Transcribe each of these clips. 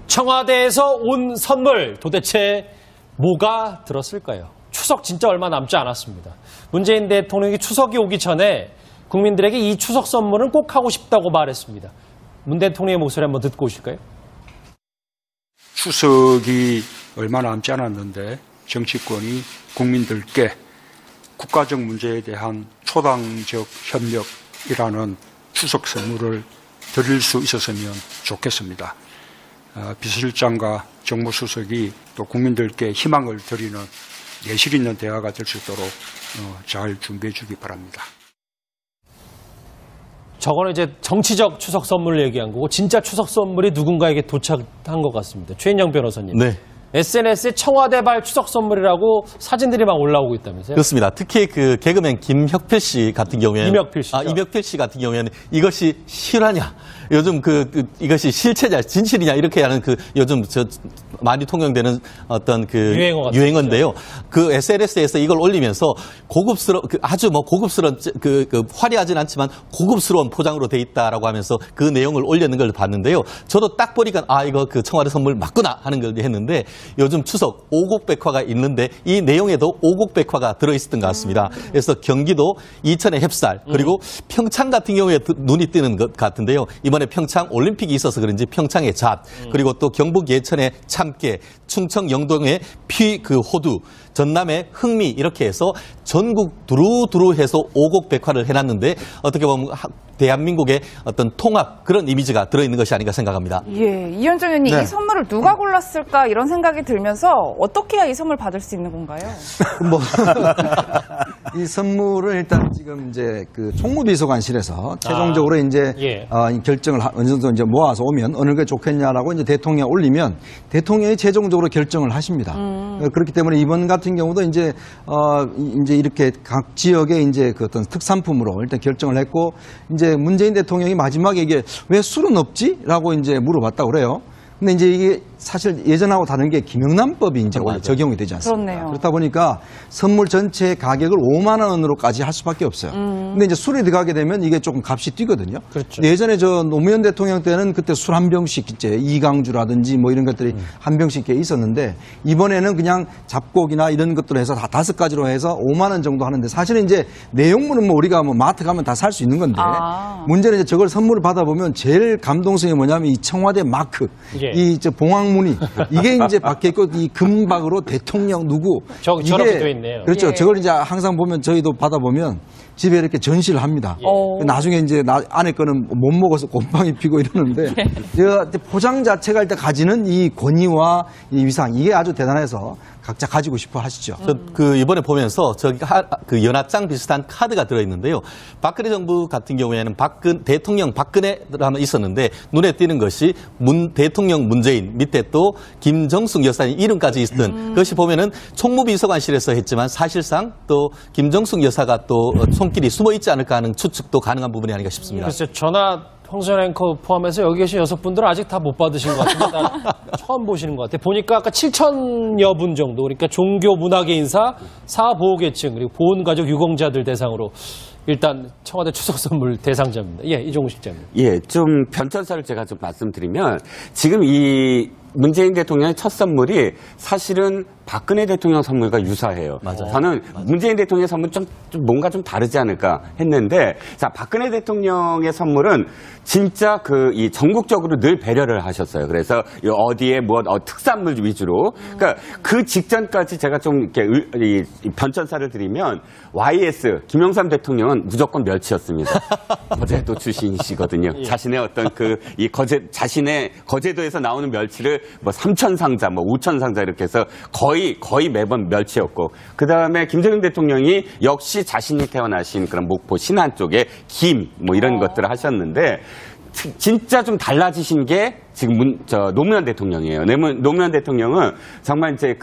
청와대에서 온 선물 도대체 뭐가 들었을까요? 추석 진짜 얼마 남지 않았습니다. 문재인 대통령이 추석이 오기 전에 국민들에게 이 추석 선물은 꼭 하고 싶다고 말했습니다. 문 대통령의 목소리 한번 듣고 오실까요? 추석이 얼마 남지 않았는데 정치권이 국민들께 국가적 문제에 대한 초당적 협력이라는 추석 선물을 드릴 수 있었으면 좋겠습니다. 비서실장과 정무수석이 또 국민들께 희망을 드리는 내실 있는 대화가 될 수 있도록 잘 준비해 주기 바랍니다. 저거는 이제 정치적 추석 선물을 얘기한 거고 진짜 추석 선물이 누군가에게 도착한 것 같습니다. 최인영 변호사님. 네. SNS에 청와대발 추석 선물이라고 사진들이 막 올라오고 있다면서요? 그렇습니다. 특히 그 개그맨 김혁필 씨 같은 경우에는 이명필 씨 같은 경우에는 이것이 실화냐? 요즘 이것이 실체냐, 진실이냐 이렇게 하는 요즘 많이 통용되는 어떤 유행어인데요. 그 SNS에서 이걸 올리면서 아주 고급스러운 화려하진 않지만 고급스러운 포장으로 돼 있다라고 하면서 그 내용을 올리는 걸 봤는데요. 저도 딱 보니까 이거 그 청와대 선물 맞구나 하는 걸 했는데 요즘 추석 오곡백화가 있는데 이 내용에도 오곡백화가 들어있었던 것 같습니다. 그래서 경기도 이천의 햅쌀 그리고 평창 같은 경우에 눈이 띄는 것 같은데요. 이번에 평창 올림픽이 있어서 그런지 평창의 잣 그리고 또 경북 예천의 참깨, 충청 영동의 호두, 전남의 흑미 이렇게 해서 전국 두루두루 해서 오곡백화를 해놨는데 어떻게 보면 대한민국의 어떤 통합 그런 이미지가 들어있는 것이 아닌가 생각합니다. 예, 이현정 의원님 이 선물을 누가 골랐을까 이런 생각이 들면서 어떻게 해야 이 선물 받을 수 있는 건가요? 이 선물을 일단 지금 이제 그 총무비서관실에서 최종적으로 이제 결정을 어느 정도 이제 모아서 오면 어느 게 좋겠냐라고 이제 대통령에 올리면 대통령이 최종적으로 결정을 하십니다. 그렇기 때문에 이번 같은 경우도 이제 이렇게 각 지역의 이제 그 어떤 특산품으로 일단 결정을 했고 이제 문재인 대통령이 마지막에 이게 왜 술은 없지?라고 이제 물어봤다고 그래요. 근데 이제 이게 사실 예전하고 다른 게 김영란법이 이제 원래 적용이 되지 않습니까? 그렇네요. 그렇다 보니까 선물 전체 가격을 5만 원으로까지 할 수밖에 없어요. 근데 이제 술이 들어가게 되면 이게 조금 값이 뛰거든요. 그렇죠. 예전에 노무현 대통령 때는 그때 술 한 병씩 이제 이강주라든지 뭐 이런 것들이 한 병씩 있었는데 이번에는 그냥 잡곡이나 이런 것들을 해서 다 5가지로 해서 5만 원 정도 하는데 사실은 이제 내용물은 우리가 마트 가면 다 살 수 있는 건데 문제는 이제 저걸 선물을 받아보면 제일 감동성이 뭐냐면 이 청와대 마크, 이 봉황무늬 이게 이제 박혀 있고 이 금박으로 대통령 누구 저렇게 돼 있네요. 그렇죠. 저걸 이제 항상 보면 저희도 받아보면 집에 이렇게 전시를 합니다. 나중에 이제 안에 거는 못 먹어서 곰팡이 피고 이러는데 포장 자체가 일단 가지는 이 권위와 이 위상 이게 아주 대단해서 각자 가지고 싶어 하시죠. 이번에 보면서 연합장 비슷한 카드가 들어있는데요. 박근혜 정부 같은 경우에는 대통령 박근혜라는 있었는데 눈에 띄는 것이 대통령 문재인 밑에 또 김정숙 여사님 이름까지 있었던 그것이 보면은 총무비서관실에서 했지만 사실상 또 김정숙 여사가 또 손길이 숨어 있지 않을까 하는 추측도 가능한 부분이 아닌가 싶습니다. 글쎄 전화 황선 앵커 포함해서 여기 계신 6분들은 아직 다 못 받으신 것 같은데 처음 보시는 것 같아요. 보니까 아까 7,000여 분 정도 그러니까 종교 문화계 인사, 사보호계층 그리고 보훈가족 유공자들 대상으로 일단 청와대 추석 선물 대상자입니다. 예, 이종우 실장님. 예, 좀 변천사를 제가 좀 말씀드리면 지금 이 문재인 대통령의 첫 선물이 사실은 박근혜 대통령 선물과 유사해요. 맞아요. 저는 문재인 대통령의 선물은 좀 뭔가 좀 다르지 않을까 했는데, 자, 박근혜 대통령의 선물은 진짜 이 전국적으로 늘 배려를 하셨어요. 그래서 어디에 특산물 위주로. 그러니까 그 직전까지 제가 좀 이렇게 변천사를 드리면 YS 김영삼 대통령은 무조건 멸치였습니다. 거제도 출신이시거든요. 자신의 어떤 자신의 거제도에서 나오는 멸치를 3,000상자, 5,000상자 이렇게 해서 거의 매번 멸치였고, 그 다음에 김대중 대통령이 역시 자신이 태어나신 그런 목포 신안 쪽에 김 이런 것들을 하셨는데 진짜 좀 달라지신 게 지금 노무현 대통령이에요. 노무현 대통령은 정말 이제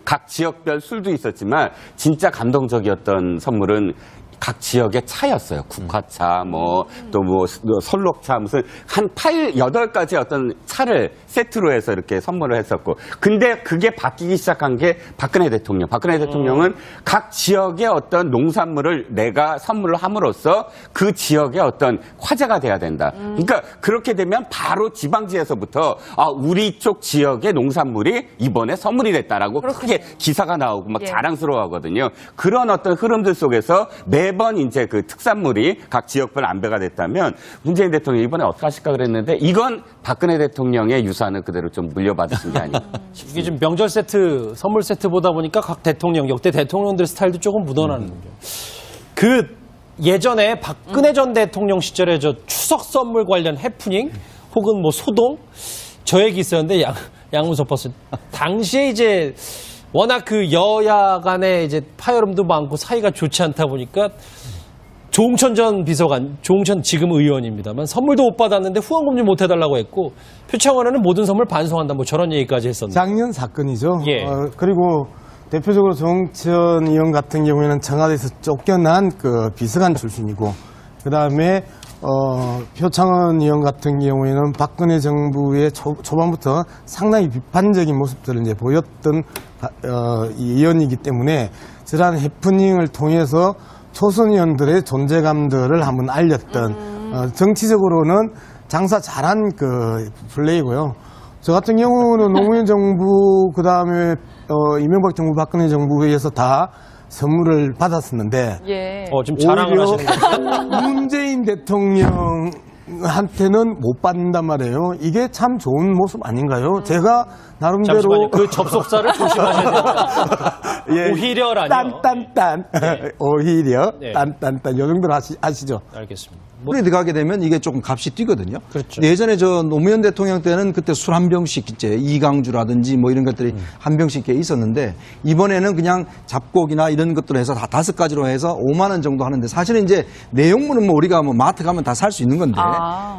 각 지역별 술도 있었지만 진짜 감동적이었던 선물은 각 지역의 차였어요. 국화차, 또 설록차, 무슨 한 8가지 어떤 차를 세트로 해서 이렇게 선물을 했었고. 근데 그게 바뀌기 시작한 게 박근혜 대통령. 박근혜 대통령은 각 지역의 어떤 농산물을 내가 선물을 함으로써 그 지역의 어떤 화제가 돼야 된다. 그러니까 그렇게 되면 바로 지방지에서부터 우리 쪽 지역의 농산물이 이번에 선물이 됐다라고 크게 기사가 나오고 막 자랑스러워하거든요. 그런 어떤 흐름들 속에서 매번 이제 그 특산물이 각 지역별 안배가 됐다면 문재인 대통령이 이번에 어떻게 하실까 그랬는데 이건 박근혜 대통령의 유산을 그대로 좀 물려받으신 게 아닌가. 이게 지금 명절 세트, 선물 세트 보다 보니까 각 대통령, 역대 대통령들 스타일도 조금 묻어나는 거죠. 그 예전에 박근혜 전 대통령 시절에 저 추석 선물 관련 해프닝 혹은 뭐 소동 저 얘기 있었는데 양문석 버스 당시에 이제 워낙 그 여야 간에 이제 파열음도 많고 사이가 좋지 않다 보니까 조홍천 전 비서관, 조홍천 지금 의원입니다만 선물도 못 받았는데 후원금 좀 못 해달라고 했고 표창원에는 모든 선물 반송한다 뭐 저런 얘기까지 했었는데 작년 사건이죠. 예. 그리고 대표적으로 조홍천 의원 같은 경우에는 청와대에서 쫓겨난 그 비서관 출신이고 그다음에 표창원 의원 같은 경우에는 박근혜 정부의 초반부터 상당히 비판적인 모습들을 이제 보였던 이 의원이기 때문에 저러한 해프닝을 통해서 초선 의원들의 존재감들을 한번 알렸던 정치적으로는 장사 잘한 그 플레이고요. 저 같은 경우는 노무현 정부 그다음에 이명박 정부 박근혜 정부에서 다 선물을 받았었는데 지금 자랑을 하시는 거예요. 문재인 대통령한테는 못 받는단 말이에요. 이게 참 좋은 모습 아닌가요? 제가 나름대로 잠시만요. 그 접속사를 조심하셔야 됩니다. 오히려라뇨. 딴딴딴 오히려 네. 딴딴딴 요 정도로 아시죠? 알겠습니다. 물에 들어가게 되면 이게 조금 값이 뛰거든요. 그렇죠. 예전에 저 노무현 대통령 때는 그때 술 한 병씩 이제 이강주라든지 뭐 이런 것들이 한 병씩 꽤 있었는데 이번에는 그냥 잡곡이나 이런 것들을 해서 다 5가지로 해서 5만 원 정도 하는데 사실은 이제 내용물은 뭐 우리가 뭐 마트 가면 다 살 수 있는 건데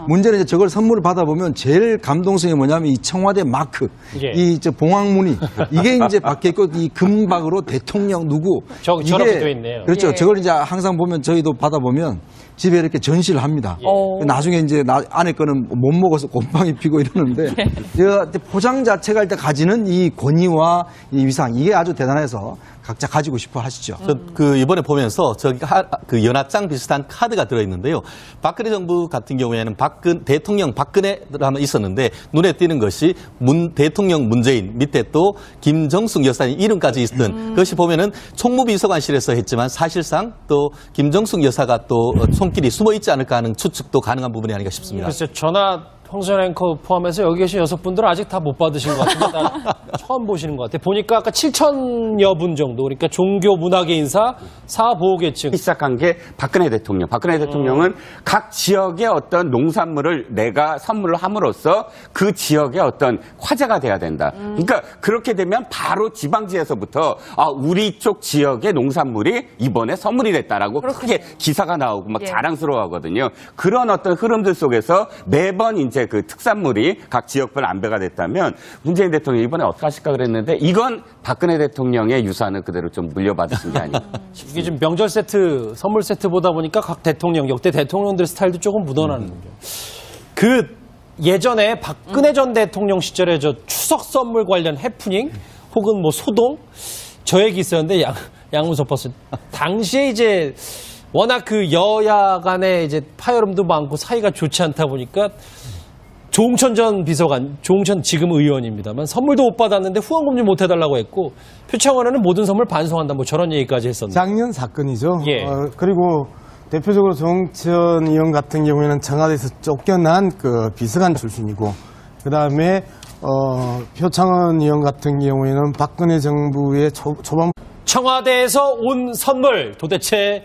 문제는 이제 저걸 선물을 받아보면 제일 감동성이 뭐냐면 이 청와대 마크, 이 저 봉황무늬 이게 이제 박혀 있고 이 금박으로 대통령 누구 저렇게 돼 있네요. 그렇죠. 저걸 이제 항상 보면 저희도 받아보면 집에 이렇게 전시를 합니다. 나중에 이제 안에 거는 못 먹어서 곰팡이 피고 이러는데 포장 자체가 일단 가지는 이 권위와 이 위상 이게 아주 대단해서 각자 가지고 싶어 하시죠. 그 이번에 보면서 그 연합장 비슷한 카드가 들어있는데요. 박근혜 정부 같은 경우에는 대통령 박근혜라면 있었는데 눈에 띄는 것이 대통령 문재인 밑에 또 김정숙 여사님 이름까지 있던 그것이 보면은 총무비서관실에서 했지만 사실상 또 김정숙 여사가 또 손길이 숨어 있지 않을까 하는 추측도 가능한 부분이 아닌가 싶습니다. 글쎄 전화 황선 앵커 포함해서 여기 계신 6분들은 아직 다 못 받으신 것 같은데 처음 보시는 것 같아요. 보니까 아까 7,000여 분 정도 그러니까 종교 문화계 인사 사보호계층 시작한 게 박근혜 대통령. 박근혜 대통령은 각 지역의 어떤 농산물을 내가 선물을 함으로써 그 지역의 어떤 화제가 돼야 된다. 그러니까 그렇게 되면 바로 지방지에서부터 우리 쪽 지역의 농산물이 이번에 선물이 됐다라고 크게 기사가 나오고 막 자랑스러워하거든요. 그런 어떤 흐름들 속에서 매번 이제 그 특산물이 각 지역별 안배가 됐다면 문재인 대통령이 이번에 어떻게 하실까 그랬는데 이건 박근혜 대통령의 유산을 그대로 좀 물려받으신 게 아닌가. 이게 지금 명절 세트, 선물 세트 보다 보니까 각 대통령, 역대 대통령들 스타일도 조금 묻어나는 거죠. 그 예전에 박근혜 전 대통령 시절에 저 추석 선물 관련 해프닝 혹은 뭐 소동 저 얘기 있었는데 양문석 버스 당시에 이제 워낙 그 여야 간에 이제 파열음도 많고 사이가 좋지 않다 보니까 조홍천 전 비서관, 조홍천 지금 의원입니다만 선물도 못 받았는데 후원금 좀 못 해달라고 했고 표창원에는 모든 선물 반송한다 뭐 저런 얘기까지 했었는데 작년 사건이죠. 예. 그리고 대표적으로 조홍천 의원 같은 경우에는 청와대에서 쫓겨난 그 비서관 출신이고 그다음에 표창원 의원 같은 경우에는 박근혜 정부의 초반 청와대에서 온 선물 도대체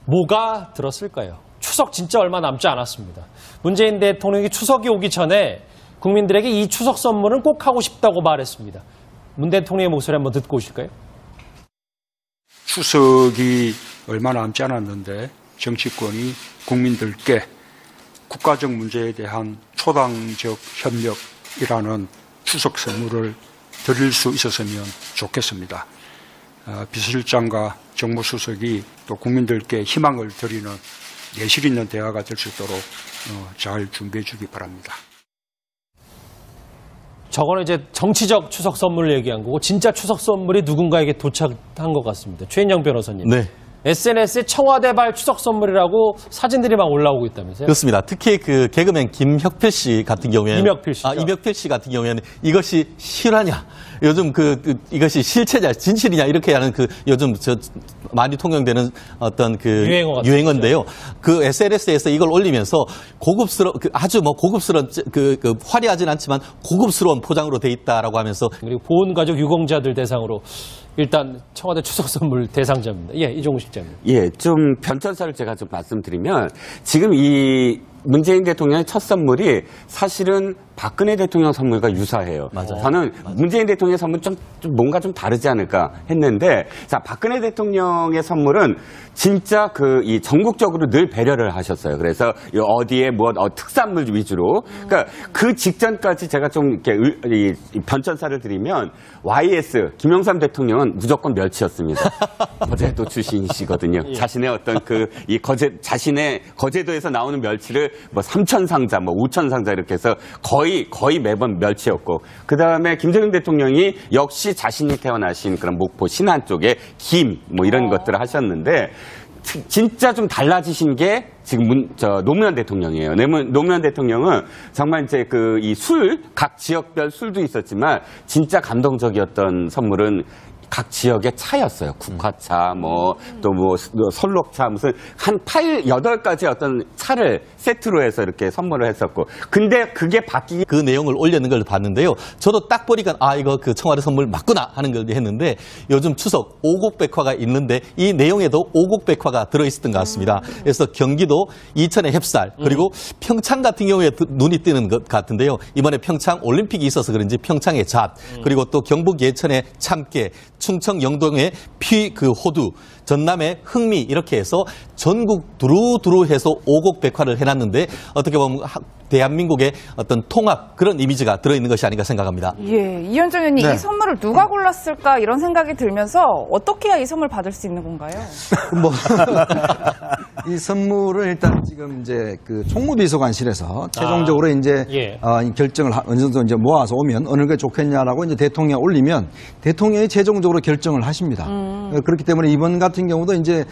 뭐가 들었을까요? 추석 진짜 얼마 남지 않았습니다. 문재인 대통령이 추석이 오기 전에 국민들에게 이 추석 선물은 꼭 하고 싶다고 말했습니다. 문 대통령의 목소리 한번 듣고 오실까요? 추석이 얼마 남지 않았는데 정치권이 국민들께 국가적 문제에 대한 초당적 협력이라는 추석 선물을 드릴 수 있었으면 좋겠습니다. 비서실장과 정무수석이 또 국민들께 희망을 드리는 내실 있는 대화가 될 수 있도록 잘 준비해 주기 바랍니다. 저거는 이제 정치적 추석 선물을 얘기한 거고 진짜 추석 선물이 누군가에게 도착한 것 같습니다. 최인영 변호사님. 네. SNS에 청와대발 추석 선물이라고 사진들이 막 올라오고 있다면서요? 그렇습니다. 특히 그 개그맨 김혁필 씨 같은 경우에는 이명필 씨죠. 이명필 씨 같은 경우에는 이것이 실화냐? 요즘 이것이 실체냐, 진실이냐 이렇게 하는 요즘 많이 통용되는 어떤 유행어인데요. 그 SNS에서 이걸 올리면서 아주 고급스러운 화려하진 않지만 고급스러운 포장으로 돼 있다라고 하면서 그리고 보훈가족 유공자들 대상으로 일단 청와대 추석 선물 대상자입니다. 예, 이종우 실장님. 예, 좀 변천사를 제가 좀 말씀드리면 지금 이 문재인 대통령의 첫 선물이 사실은 박근혜 대통령 선물과 유사해요. 맞아요. 저는 문재인 대통령의 선물 좀 뭔가 좀 다르지 않을까 했는데, 자, 박근혜 대통령의 선물은 진짜 이 전국적으로 늘 배려를 하셨어요. 그래서 어디에 특산물 위주로. 그러니까 그 직전까지 제가 좀 이렇게 변천사를 드리면 YS 김영삼 대통령은 무조건 멸치였습니다. 거제도 출신이시거든요. 자신의 어떤 자신의 거제도에서 나오는 멸치를 3,000상자, 5,000상자 이렇게 해서 거의 매번 멸치였고, 그 다음에 김대중 대통령이 역시 자신이 태어나신 그런 목포 신안 쪽에 김 이런 것들을 하셨는데, 진짜 좀 달라지신 게 지금 노무현 대통령이에요. 노무현 대통령은 정말 이제 각 지역별 술도 있었지만 진짜 감동적이었던 선물은 각 지역의 차였어요. 국화차, 설록차, 무슨 한 8가지 어떤 차를 세트로 해서 이렇게 선물을 했었고. 근데 그게 바뀌기. 그 내용을 올렸는 걸 봤는데요. 저도 딱 보니까, 이거 청와대 선물 맞구나 하는 걸 했는데, 요즘 추석 오곡백화가 있는데, 이 내용에도 오곡백화가 들어있었던 것 같습니다. 그래서 경기도 이천의 햅쌀, 그리고 평창 같은 경우에 눈이 띄는 것 같은데요. 이번에 평창 올림픽이 있어서 그런지 평창의 잣, 그리고 또 경북 예천의 참깨, 충청 영동의 호두, 전남의 흑미 이렇게 해서 전국 두루두루 해서 오곡백화를 해놨는데 어떻게 보면 대한민국의 어떤 통합 그런 이미지가 들어있는 것이 아닌가 생각합니다. 예, 이현정 의원님 네. 이 선물을 누가 골랐을까 이런 생각이 들면서 어떻게 해야 이 선물 받을 수 있는 건가요? 이 선물을 일단 지금 이제 총무비서관실에서 최종적으로 이제 결정을 어느 정도 이제 모아서 오면 어느 게 좋겠냐라고 이제 대통령에 올리면 대통령이 최종적으로 결정을 하십니다. 그렇기 때문에 이번 같은 경우도 이제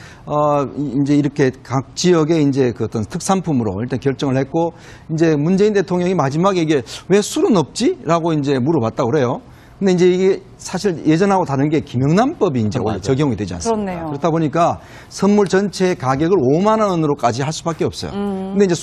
이렇게 각 지역의 이제 어떤 특산품으로 일단 결정을 했고, 이제 문재인 대통령이 마지막에 이게 왜 술은 없지?라고 이제 물어봤다고 그래요. 근데 이제 이게 사실 예전하고 다른 게 김영란법이 이제 원래 적용이 되지 않습니까? 그렇네요. 그렇다 보니까 선물 전체 가격을 5만 원으로까지 할 수밖에 없어요. 근데 이제